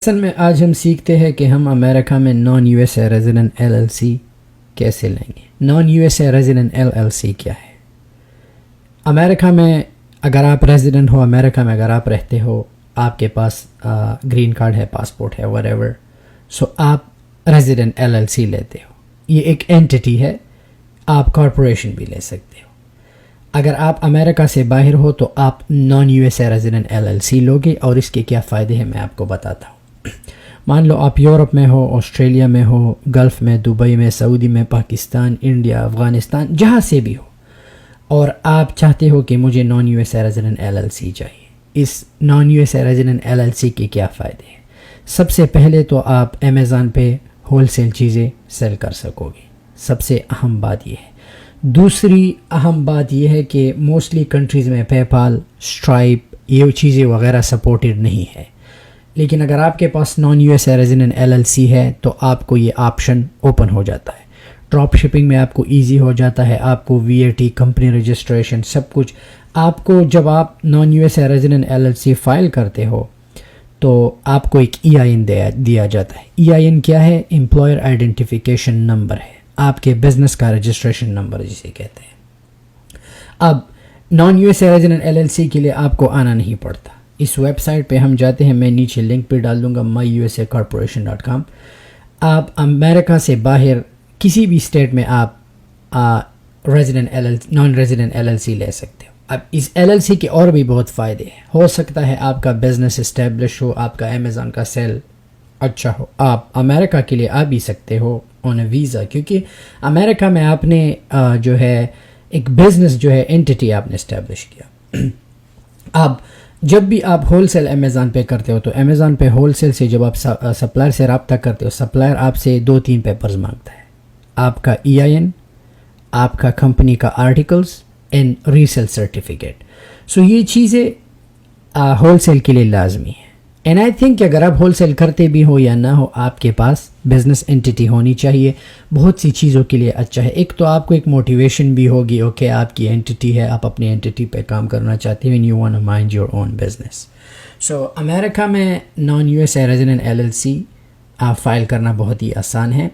اصل میں آج ہم سیکھتے ہیں کہ ہم امریکہ میں non U S A resident L L C کیسے لیں گے. Non U S A resident L L C کیا ہے؟ امریکہ میں اگر آپ ریزیڈنٹ ہو، امریکہ میں اگر آپ رہتے ہو، آپ کے پاس گرین کارڈ ہے، پاسپورٹ ہے، وٹ ایور، سو آپ ریزیڈنٹ ایل ایل سی لیتے ہو. یہ ایک اینٹی ہے، آپ کارپوریشن بھی لے سکتے ہو. اگر آپ امریکہ سے باہر ہو تو آپ non U S A resident L L C لوگے، اور اس کے کیا فائدے ہیں میں آپ کو بتاتا ہوں. مان لو آپ یورپ میں ہو، آسٹریلیا میں ہو، گلف میں، دبئی میں، سعودی میں، پاکستان، انڈیا، افغانستان، جہاں سے بھی ہو، اور آپ چاہتے ہو کہ مجھے non U S A resident L L C چاہیے. اس non U S A resident L L C کے کیا فائدے ہیں؟ سب سے پہلے تو آپ امیزون پہ ہول سیل چیزیں سیل کر سکو گے، سب سے اہم بات یہ ہے. دوسری اہم بات یہ ہے کہ موسٹلی کنٹریز میں پے پال، اسٹرائپ، یہ چیزیں وغیرہ سپورٹڈ نہیں ہے. لیکن اگر آپ کے پاس non U S A resident L L C ہے تو آپ کو یہ آپشن اوپن ہو جاتا ہے. ڈراپ شپنگ میں آپ کو ایزی ہو جاتا ہے، آپ کو V A T, company registration, سب کچھ آپ کو. جب آپ non U S A resident L L C file کرتے ہو تو آپ کو ایک ای آئی این دیا جاتا ہے. ای آئی این کیا ہے؟ امپلائر آئیڈینٹیفیکیشن نمبر ہے، آپ کے بزنس کا رجسٹریشن نمبر جسے کہتے ہیں. اب non U S A resident L L C کے لیے آپ کو آنا نہیں پڑتا. اس ویب سائٹ پہ ہم جاتے ہیں، میں نیچے لنک پہ ڈال دوں گا myusacorporation.com. آپ امریکہ سے باہر کسی بھی اسٹیٹ میں آپ non resident L L C لے سکتے ہو. اب اس ایل ایل سی کے اور بھی بہت فائدے ہیں. ہو سکتا ہے آپ کا بزنس اسٹیبلش ہو، آپ کا امیزون کا سیل اچھا ہو، آپ امریکہ کے لیے آ بھی سکتے ہو آن اے ویزا، کیونکہ امریکہ میں آپ نے جو ہے ایک بزنس جو ہے اینٹی آپ نے اسٹیبلش کیا. اب جب بھی آپ ہول سیل امیزون پہ کرتے ہو تو امیزون پہ ہول سیل سے جب آپ سپلائر سے رابطہ کرتے ہو، سپلائر آپ سے 2-3 پیپرز مانگتا ہے، آپ کا ای آئی این، آپ کا کمپنی کا آرٹیکلز اینڈ ریسیل سرٹیفکیٹ. سو یہ چیزیں ہول سیل کے لیے لازمی ہے. اینڈ آئی تھنک کہ اگر آپ ہول سیل کرتے بھی ہو یا نہ ہو، آپ کے پاس بزنس اینٹی ہونی چاہیے. بہت سی چیزوں کے لیے اچھا ہے. ایک تو آپ کو ایک موٹیویشن بھی ہوگی، اوکے آپ کی اینٹی ہے، آپ اپنی اینٹی پہ کام کرنا چاہتے ہیں، you want to mind your own business. So امریکہ میں non U S A resident L L C file کرنا بہت ہی آسان ہے.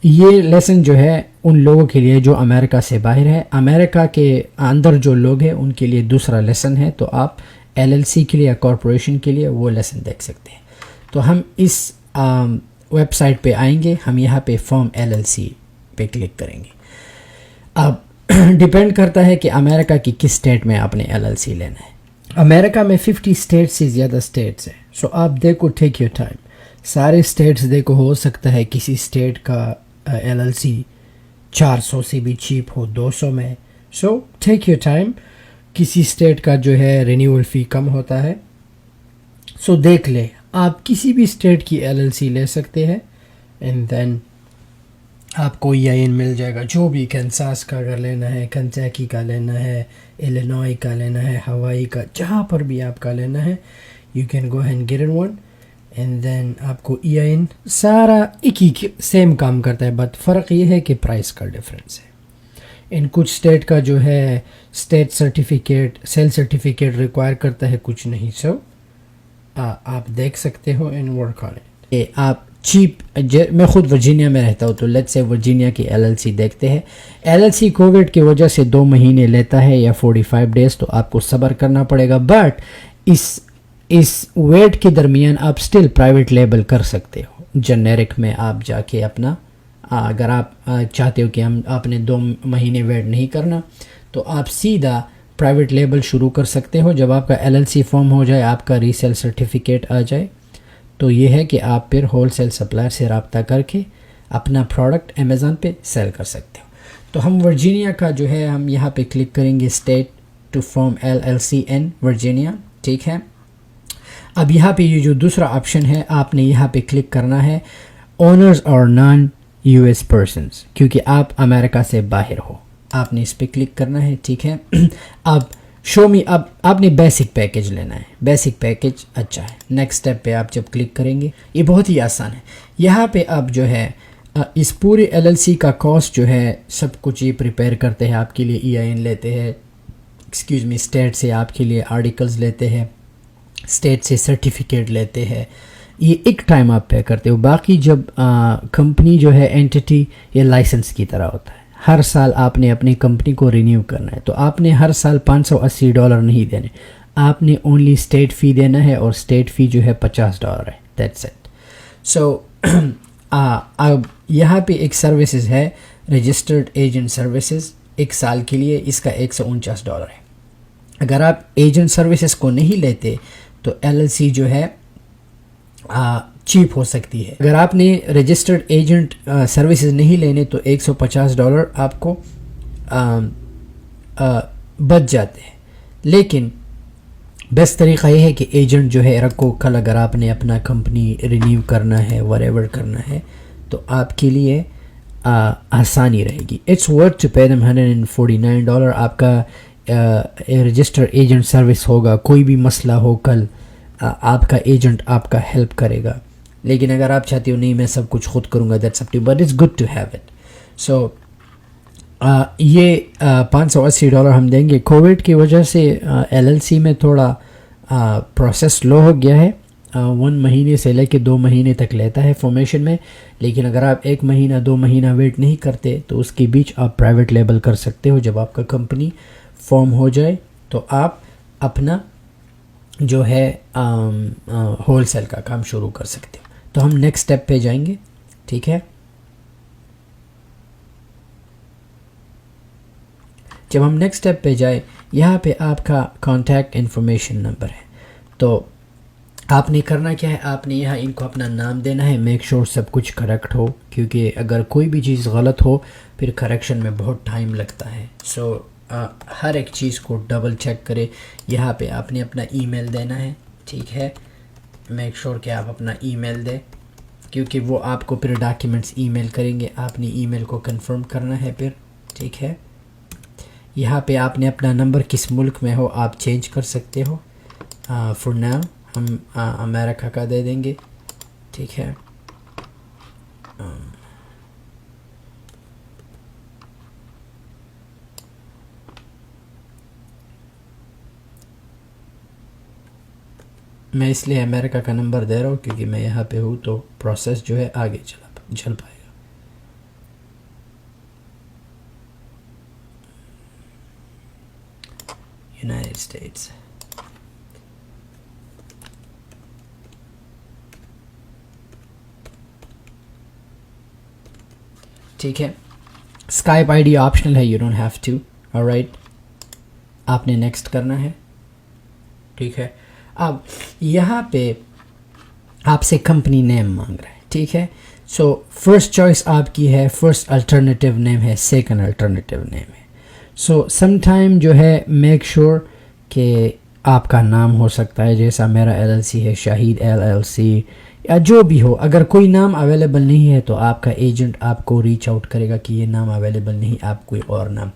یہ لیسن جو ہے ان لوگوں کے لیے جو امریکہ سے باہر ہے. امریکہ کے اندر جو لوگ ہیں ان کے لیے دوسرا لیسن ہے، تو آپ ایل ایل سی کے لیے یا کارپوریشن کے لیے وہ لیسن دیکھ سکتے ہیں. تو ہم اس ویب سائٹ پہ آئیں گے، ہم یہاں پہ فارم ایل ایل سی پہ کلک کریں گے. اب ڈیپینڈ کرتا ہے کہ امریکہ کی کس اسٹیٹ میں آپ نے ایل ایل سی لینا ہے. امریکہ میں 50 اسٹیٹ سے زیادہ اسٹیٹس ہیں. سو آپ دیکھو، ٹیک یور ٹائم. سارے اسٹیٹس دیکھو، ہو سکتا ہے کسی اسٹیٹ کا ایل ایل سی 400 سے بھی چیپ ہو، 200 میں. سو ٹیک یور ٹائم. کسی اسٹیٹ کا جو ہے رینیول فی کم ہوتا ہے، سو دیکھ لیں. آپ کسی بھی اسٹیٹ کی ایل ایل سی لے سکتے ہیں، اینڈ دین آپ کو ای آئی این مل جائے گا. جو بھی کینساس کا اگر لینا ہے، کنٹیکی کا لینا ہے، الینوائے کا لینا ہے، ہوائی کا، جہاں پر بھی آپ کا لینا ہے، you can go and get one. And then آپ کو ای آئی این سارا ایک ہی سیم کام کرتا ہے، بٹ فرق یہ ہے کہ پرائس کا ڈفرینس ہے. ان کچھ اسٹیٹ کا جو ہے state certificate, sale certificate require کرتا ہے، کچھ نہیں. سو آپ دیکھ سکتے ہو ان ورک آن اٹ. آپ چیپ، میں خود ورجینیا میں رہتا ہوں، تو لیٹ سے ورجینیا کی ایل ایل سی دیکھتے ہیں. ایل ایل سی کووڈ کی وجہ سے 2 مہینے لیتا ہے یا 45 ڈیز، تو آپ کو صبر کرنا پڑے گا. بٹ اس ویٹ کے درمیان آپ سٹل پرائیویٹ لیبل کر سکتے ہو. جنیرک میں آپ جا کے اپنا، اگر آپ چاہتے ہو کہ آپ نے 2 مہینے ویٹ نہیں کرنا، تو آپ سیدھا پرائیویٹ لیبل شروع کر سکتے ہو. جب آپ کا ایل ایل سی فارم ہو جائے، آپ کا ریسیل سرٹیفکیٹ آ جائے، تو یہ ہے کہ آپ پھر ہول سیل سپلائر سے رابطہ کر کے اپنا پروڈکٹ امیزون پہ سیل کر سکتے ہو. تو ہم ورجینیا کا جو ہے، ہم یہاں پہ کلک کریں گے، state to form L L C in Virginia. ٹھیک ہے. اب یہاں پہ یہ جو دوسرا آپشن ہے، آپ نے یہاں پہ کلک کرنا ہے اونرز اور نان یو ایس پرسنز، کیونکہ آپ امریکہ سے باہر ہو، آپ نے اس پہ کلک کرنا ہے. ٹھیک ہے. اب شو می، اب آپ نے بیسک پیکیج لینا ہے. بیسک پیکیج اچھا ہے. نیکسٹ اسٹیپ پہ آپ جب کلک کریں گے، یہ بہت ہی آسان ہے. یہاں پہ آپ جو ہے اس پورے ایل ایل سی کا کاسٹ جو ہے سب کچھ یہ پریپیئر کرتے ہیں آپ کے لیے. ای آئی این لیتے ہیں، ایکسکیوز می، اسٹیٹ سے آپ کے لیے آرٹیکلز لیتے ہیں، اسٹیٹ سے سرٹیفکیٹ لیتے ہیں، یہ ایک ٹائم آپ پے کرتے ہو. باقی جب کمپنی جو ہے اینٹی یہ لائسنس کی طرح ہوتا ہے, ہر سال آپ نے اپنی کمپنی کو رینیو کرنا ہے, تو آپ نے ہر سال $580 نہیں دینے, آپ نے اونلی اسٹیٹ فی دینا ہے, اور اسٹیٹ فی جو ہے $50 ہے. That's it. سو اب یہاں پہ ایک سروسز ہے رجسٹرڈ ایجنٹ سروسز, ایک سال کے لیے اس کا $149 ہے. اگر آپ ایجنٹ سروسز کو نہیں لیتے تو LLC جو ہے چیپ ہو سکتی ہے. اگر آپ نے رجسٹرڈ ایجنٹ سروسز نہیں لینے تو $150 آپ کو بچ جاتے ہیں. لیکن بیسٹ طریقہ یہ ہے کہ ایجنٹ جو ہے رکھو, کل اگر آپ نے اپنا کمپنی رینیو کرنا ہے whatever کرنا ہے تو آپ کے لیے آسانی رہے گی. اٹس ورتھ ٹو پے دم $149. آپ کا رجسٹر ایجنٹ سروس ہوگا, کوئی بھی مسئلہ ہو کل آپ کا ایجنٹ آپ کا ہیلپ کرے گا. لیکن اگر آپ چاہتے ہو نہیں میں سب کچھ خود کروں گا, that's up to, but it's good to have it. So یہ $580 ہم دیں گے. کووڈ کی وجہ سے LLC میں تھوڑا پروسیس سلو ہو گیا ہے, 1 مہینے سے لے کے 2 مہینے تک لیتا ہے فارمیشن میں. لیکن اگر آپ 1 مہینہ 2 مہینہ ویٹ نہیں کرتے تو اس کے بیچ آپ پرائیویٹ لیبل کر سکتے ہو. جب آپ کا کمپنی فارم ہو جائے تو آپ اپنا جو ہے ہول سیل کا کام شروع کر سکتے ہو. تو ہم نیکسٹ اسٹیپ پہ جائیں گے. ٹھیک ہے, جب ہم نیکسٹ اسٹیپ پہ جائیں, یہاں پہ آپ کا کانٹیکٹ انفارمیشن نمبر ہے. تو آپ نے کرنا کیا ہے, آپ نے یہاں ان کو اپنا نام دینا ہے. میک شور سب کچھ کریکٹ ہو, کیونکہ اگر کوئی بھی چیز غلط ہو پھر کریکشن میں بہت ٹائم لگتا ہے. سو ہر ایک چیز کو ڈبل چیک کرے. یہاں پہ آپ نے اپنا ای میل دینا ہے. ٹھیک ہے, میک شور کہ آپ اپنا ای میل دیں, کیونکہ وہ آپ کو پھر ڈاکیومنٹس ای میل کریں گے. آپ نے ای میل کو کنفرم کرنا ہے پھر. ٹھیک ہے, یہاں پہ آپ نے اپنا نمبر کس ملک میں ہو آپ چینج کر سکتے ہو. فور ناؤ ہم امریکہ کا دے دیں گے. ٹھیک ہے, میں اس لیے امریکہ کا نمبر دے رہا ہوں کیونکہ میں یہاں پہ ہوں تو پروسیس جو ہے آگے چل پائے گا. United States. ٹھیک ہے, اسکائپ آئی ڈی آپشنل ہے, you don't have to. Alright, آپ نے نیکسٹ کرنا ہے. ٹھیک ہے, اب یہاں پہ آپ سے کمپنی نیم مانگ رہا ہے. ٹھیک ہے, سو فرسٹ چوائس آپ کی ہے, فرسٹ الٹرنیٹیو نیم ہے, سیکنڈ الٹرنیٹیو نیم ہے. سو سم ٹائم جو ہے میک شور کہ آپ کا نام ہو سکتا ہے, جیسا میرا LLC ہے شاہد LLC یا جو بھی ہو. اگر کوئی نام اویلیبل نہیں ہے تو آپ کا ایجنٹ آپ کو ریچ آؤٹ کرے گا کہ یہ نام اویلیبل نہیں, آپ کوئی اور نام,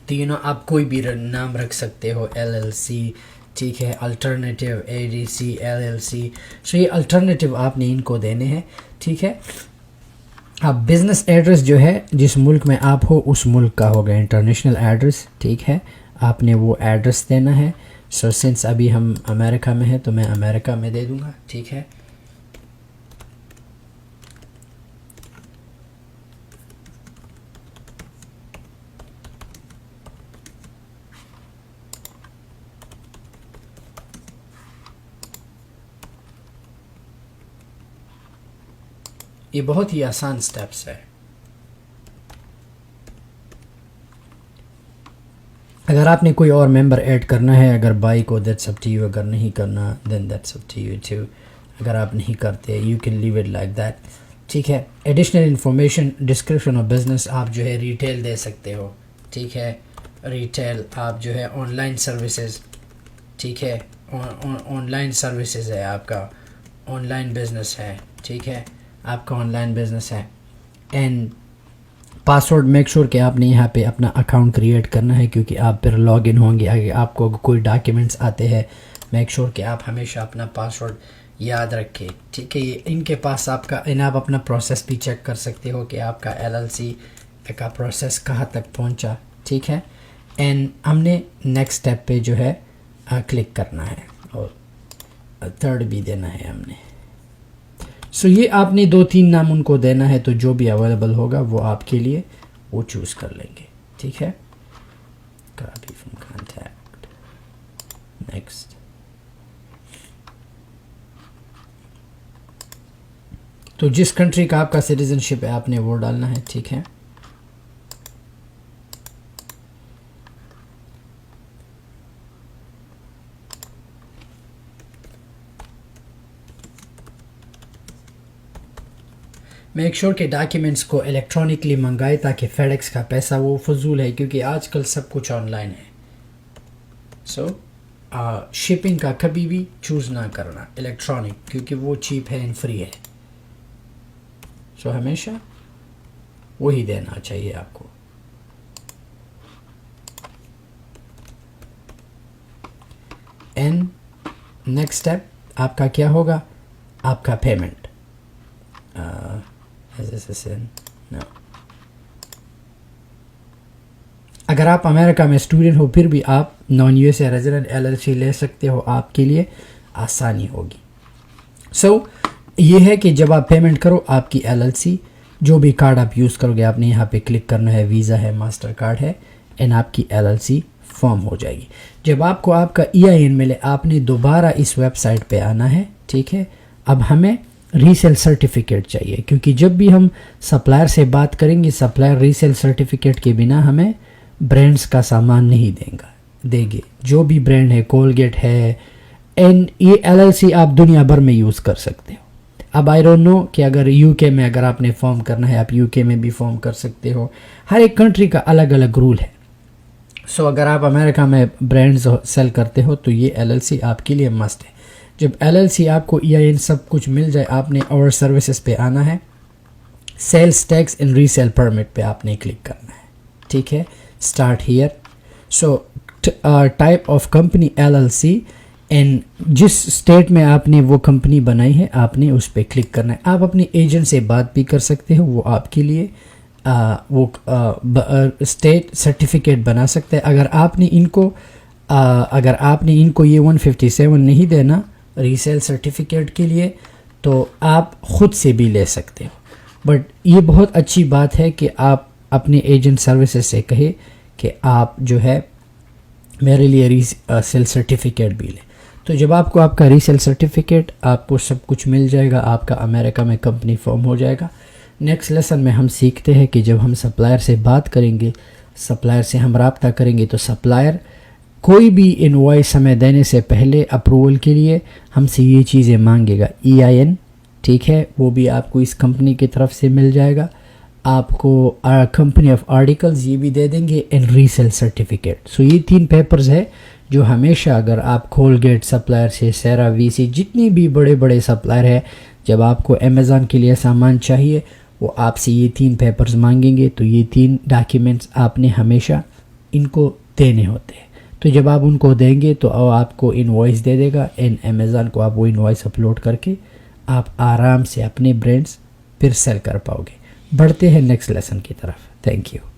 تو آپ کوئی بھی نام رکھ سکتے ہو, LLC. ٹھیک ہے, الٹرنیٹیو ADC LLC. سو یہ الٹرنیٹیو آپ نے ان کو دینے ہیں. ٹھیک ہے, اب بزنس ایڈریس جو ہے جس ملک میں آپ ہو اس ملک کا ہوگا انٹرنیشنل ایڈریس. ٹھیک ہے, آپ نے وہ ایڈریس دینا ہے. سو سنس ابھی ہم امریکہ میں ہیں تو میں امریکہ میں دے دوں گا. ٹھیک ہے, یہ بہت ہی آسان سٹیپس ہے. اگر آپ نے کوئی اور ممبر ایڈ کرنا ہے, اگر بائی کو, دیٹس اپ ٹو یو. اگر نہیں کرنا then that's up to you to. اگر آپ نہیں کرتے you can leave it like that. ٹھیک ہے, additional information description of business آپ جو ہے ریٹیل دے سکتے ہو. ٹھیک ہے, ریٹیل آپ جو ہے آن لائن سروسز. ٹھیک ہے, آن لائن سروسز ہے آپ کا, آن لائن بزنس ہے. ٹھیک ہے, آپ کا آن لائن بزنس ہے. اینڈ پاسورڈ میک شور کہ آپ نے یہاں پہ اپنا اکاؤنٹ کریٹ کرنا ہے, کیونکہ آپ پھر لاگ ان ہوں گے. اگر آپ کو کوئی ڈاکیومنٹس آتے ہیں میک شور کہ آپ ہمیشہ اپنا پاسورڈ یاد رکھیں. ٹھیک ہے, ان کے پاس آپ کا آپ اپنا پروسیس بھی چیک کر سکتے ہو کہ آپ کا LLC کا پروسیس کہاں تک پہنچا. ٹھیک ہے, اینڈ ہم نے نیکسٹ اسٹیپ پہ جو ہے کلک کرنا ہے, اور تھرڈ بھی دینا ہے ہم نے. سو یہ آپ نے 2-3 نام ان کو دینا ہے، تو جو بھی اویلیبل ہوگا وہ آپ کے لیے وہ چوز کر لیں گے. ٹھیک ہے. Copy from contact. نیکسٹ. تو جس کنٹری کا آپ کا سٹیزن شپ ہے آپ نے وہ ڈالنا ہے. ٹھیک ہے. میک شور کہ ڈاکیومنٹس کو الیکٹرانکلی منگائے تاکہ فیڈیکس کا پیسہ وہ فضول ہے، کیونکہ آج کل سب کچھ آن لائن ہے. سو شپنگ کا کبھی بھی چوز نہ کرنا الیکٹرانک، کیونکہ وہ چیپ ہے اینڈ فری ہے. سو ہمیشہ وہی دینا چاہیے آپ کو. اینڈ نیکسٹ اسٹیپ آپ کا کیا ہوگا؟ آپ کا پیمنٹ. اگر آپ امریکہ میں اسٹوڈنٹ ہو پھر بھی آپ non U S A resident LLC لے سکتے ہو، آپ کے لیے آسانی ہوگی. سو یہ ہے کہ جب آپ پیمنٹ کرو آپ کی LLC جو بھی کارڈ آپ یوز کرو گے، آپ نے یہاں پہ کلک کرنا ہے، ویزا ہے، ماسٹر کارڈ ہے، اینڈ آپ کی LLC فارم ہو جائے گی. جب آپ کو آپ کا EIN ملے آپ نے دوبارہ اس ویب سائٹ پہ آنا ہے. ٹھیک ہے. اب ہمیں ریسیل سرٹیفکیٹ چاہیے، کیونکہ جب بھی ہم سپلائر سے بات کریں گے سپلائر ریسیل سرٹیفکیٹ کے بنا ہمیں برانڈز کا سامان نہیں دیں گے. جو بھی برانڈ ہے، کولگیٹ ہے، اینڈ یہ LLC آپ دنیا بھر میں یوز کر سکتے ہو. اب آئی ڈونٹ نو کہ اگر UK میں اگر آپ نے فارم کرنا ہے آپ UK میں بھی فارم کر سکتے ہو. ہر ایک کنٹری کا الگ الگ رول ہے. سو اگر آپ امریکہ میں برانڈز سیل کرتے ہو تو یہ LLC آپ کے لیے مسٹ ہے. جب LLC آپ کو EIN سب کچھ مل جائے آپ نے اور سروسز پہ آنا ہے، sales tax and resale permit پہ آپ نے کلک کرنا ہے. ٹھیک ہے. Start here. So type of company LLC and جس اسٹیٹ میں آپ نے وہ کمپنی بنائی ہے آپ نے اس پہ کلک کرنا ہے. آپ اپنے ایجنٹ سے بات بھی کر سکتے ہو، وہ آپ کے لیے وہ اسٹیٹ سرٹیفکیٹ بنا سکتے ہیں. اگر آپ نے ان کو یہ 157 نہیں دینا ریسیل سرٹیفکیٹ کے لیے تو آپ خود سے بھی لے سکتے ہو. بٹ یہ بہت اچھی بات ہے کہ آپ اپنے ایجنٹ سروسز سے کہے کہ آپ جو ہے میرے لیے ریسیل سرٹیفکیٹ بھی لیں. تو جب آپ کو آپ کا ریسیل سرٹیفکیٹ آپ کو سب کچھ مل جائے گا، آپ کا امریکہ میں کمپنی فارم ہو جائے گا. نیکسٹ لیسن میں ہم سیکھتے ہیں کہ جب ہم سپلائر سے بات کریں گے، سپلائر سے ہم رابطہ کریں گے تو سپلائر کوئی بھی انوائس ہمیں دینے سے پہلے اپروول کے لیے ہم سے یہ چیزیں مانگے گا. EIN. ٹھیک ہے. وہ بھی آپ کو اس کمپنی کی طرف سے مل جائے گا. آپ کو کمپنی آف آرٹیکلز یہ بھی دے دیں گے اینڈ ریسیل سرٹیفکیٹ. سو یہ 3 پیپرز ہے جو ہمیشہ اگر آپ کولگیٹ سپلائر سے، سیرا VC جتنی بھی بڑے بڑے سپلائر ہے، جب آپ کو امیزون کے لیے سامان چاہیے وہ آپ سے یہ 3 پیپرز مانگیں گے. تو یہ 3 ڈاکیومنٹس آپ نے ہمیشہ ان کو دینے ہوتے ہیں. تو جب آپ ان کو دیں گے تو آپ کو انوائس دے دے گا اینڈ امیزون کو آپ وہ انوائس اپلوڈ کر کے آپ آرام سے اپنے برانڈز پھر سیل کر پاؤ گے. بڑھتے ہیں نیکسٹ لیسن کی طرف. Thank you.